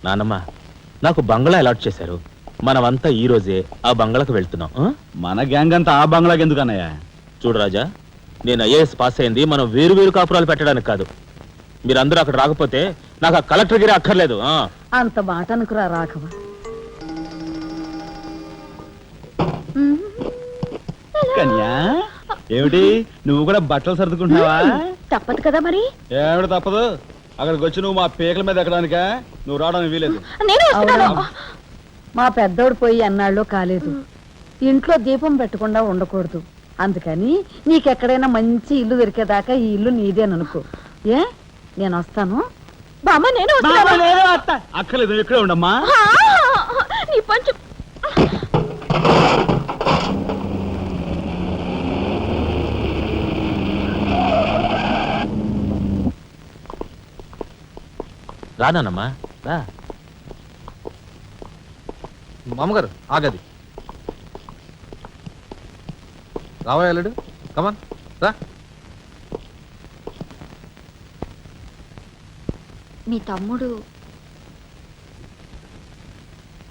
నానమ్మ నాకు బంగ్లా అలాట్ చేశారు. మనమంతా ఈ రోజే ఆ బంగ్లాకు వెళ్తున్నాం. మన గ్యాంగ్ అంతా ఆ బంగ్లాకి ఎందుకు అన్నయ్య? చూడు రాజా, నేను ఐఏఎస్ పాస్ అయింది మనం వేరు వేరు కాపురాలు పెట్టడానికి కాదు. మీరందరూ అక్కడ రాకపోతే నాకు ఆ కలెక్టర్ గిరి అక్కర్లేదు. అంత మాట అనుకురా రాఘవ. కన్యా, ఏమిటి నువ్వు కూడా బట్టలు సర్దుకుంటున్నావా? తప్పదు కదా మరి. ఏమిటి తప్పదు? అక్కడికి వచ్చి నువ్వు మా పేకల మీద ఎక్కడానికా? నువ్వు రావడానికి వీలేదు. మా పెద్దోడు పోయి అన్నాళ్ళు కాలేదు. ఇంట్లో దీపం పెట్టకుండా ఉండకూడదు. అందుకని నీకెక్కడైనా మంచి ఇల్లు దొరికేదాకా ఈ ఇల్లు నీదేననుకో. ఏ నేను వస్తాను. బామ్మ నేను అక్కర్లేదు, ఇక్కడే ఉండమ్మా. రానమ్మా రా. మామగారు ఆగది రావాయలుడు, కమాన్ రా. మీ తమ్ముడు